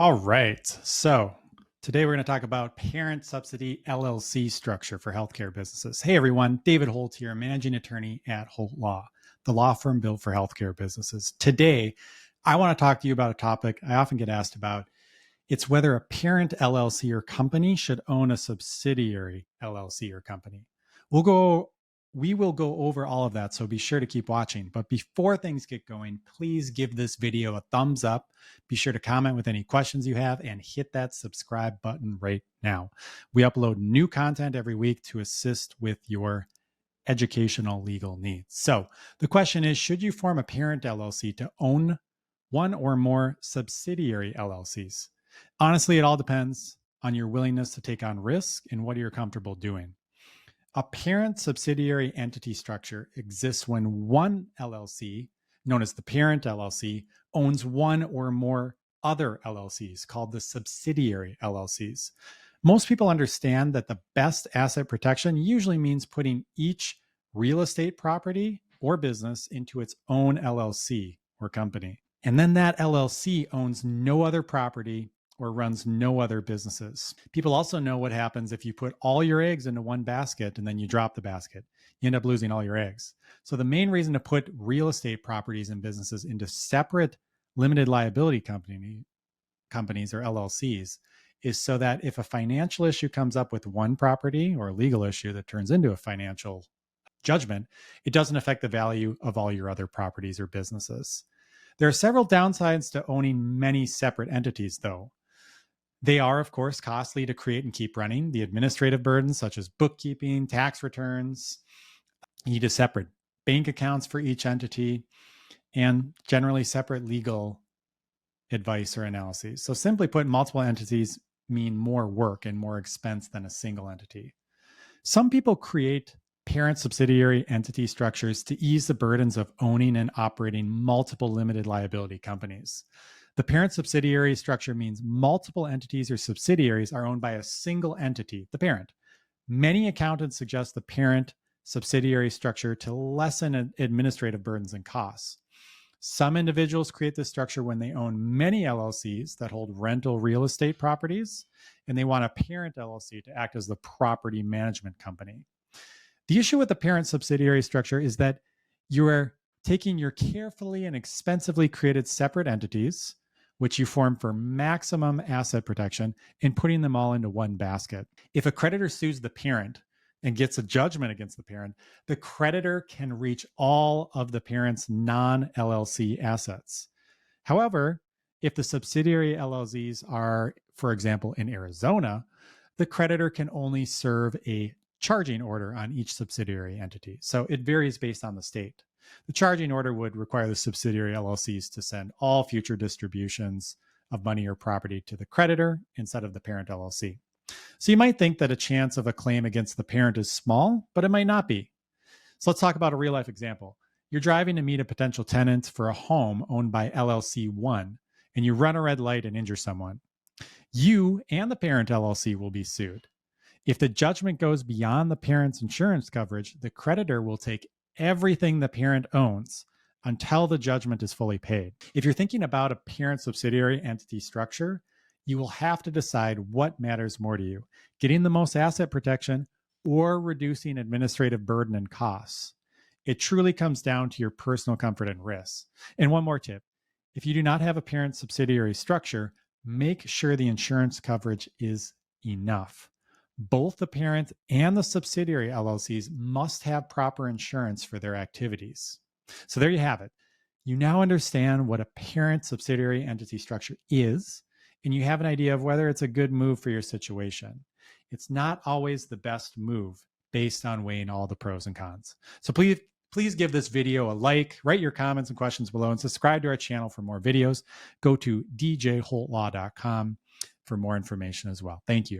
All right. So today we're going to talk about Parent-Subsidiary LLC structure for healthcare businesses. Hey, everyone. David Holt here, managing attorney at Holt Law, the law firm built for healthcare businesses. Today, I want to talk to you about a topic I often get asked about. It's whether a parent LLC or company should own a subsidiary LLC or company. We will go over all of that, so be sure to keep watching. But before things get going, please give this video a thumbs up. Be sure to comment with any questions you have and hit that subscribe button right now. We upload new content every week to assist with your educational legal needs. So the question is, should you form a parent LLC to own one or more subsidiary LLCs? Honestly, it all depends on your willingness to take on risk and what you're comfortable doing. A parent subsidiary entity structure exists when one LLC, known as the parent LLC, owns one or more other LLCs called the subsidiary LLCs. Most people understand that the best asset protection usually means putting each real estate property or business into its own LLC or company. And then that LLC owns no other property or runs no other businesses. People also know what happens if you put all your eggs into one basket and then you drop the basket. You end up losing all your eggs. So the main reason to put real estate properties and businesses into separate limited liability companies or LLCs is so that if a financial issue comes up with one property or a legal issue that turns into a financial judgment, it doesn't affect the value of all your other properties or businesses. There are several downsides to owning many separate entities, though. They are, of course, costly to create and keep running. The administrative burdens, such as bookkeeping, tax returns, you need a separate bank accounts for each entity, and generally separate legal advice or analyses. So simply put, multiple entities mean more work and more expense than a single entity. Some people create parent subsidiary entity structures to ease the burdens of owning and operating multiple limited liability companies. The parent subsidiary structure means multiple entities or subsidiaries are owned by a single entity, the parent. Many accountants suggest the parent subsidiary structure to lessen administrative burdens and costs. Some individuals create this structure when they own many LLCs that hold rental real estate properties, and they want a parent LLC to act as the property management company. The issue with the parent subsidiary structure is that you are taking your carefully and expensively created separate entities, which you form for maximum asset protection, and putting them all into one basket. If a creditor sues the parent and gets a judgment against the parent, the creditor can reach all of the parent's non-LLC assets. However, if the subsidiary LLCs are, for example, in Arizona, the creditor can only serve a charging order on each subsidiary entity. So it varies based on the state. The charging order would require the subsidiary LLCs to send all future distributions of money or property to the creditor instead of the parent LLC. So you might think that a chance of a claim against the parent is small, but it might not be. So let's talk about a real life example. You're driving to meet a potential tenant for a home owned by LLC 1, and you run a red light and injure someone. You and the parent LLC will be sued. If the judgment goes beyond the parent's insurance coverage, the creditor will take everything the parent owns until the judgment is fully paid. If you're thinking about a parent subsidiary entity structure, you will have to decide what matters more to you, getting the most asset protection or reducing administrative burden and costs. It truly comes down to your personal comfort and risks. And one more tip, if you do not have a parent subsidiary structure, make sure the insurance coverage is enough. Both the parent and the subsidiary LLCs must have proper insurance for their activities. So there you have it. You now understand what a parent subsidiary entity structure is, and you have an idea of whether it's a good move for your situation. It's not always the best move based on weighing all the pros and cons. So please give this video a like, write your comments and questions below, and subscribe to our channel for more videos. Go to djholtlaw.com for more information as well. Thank you.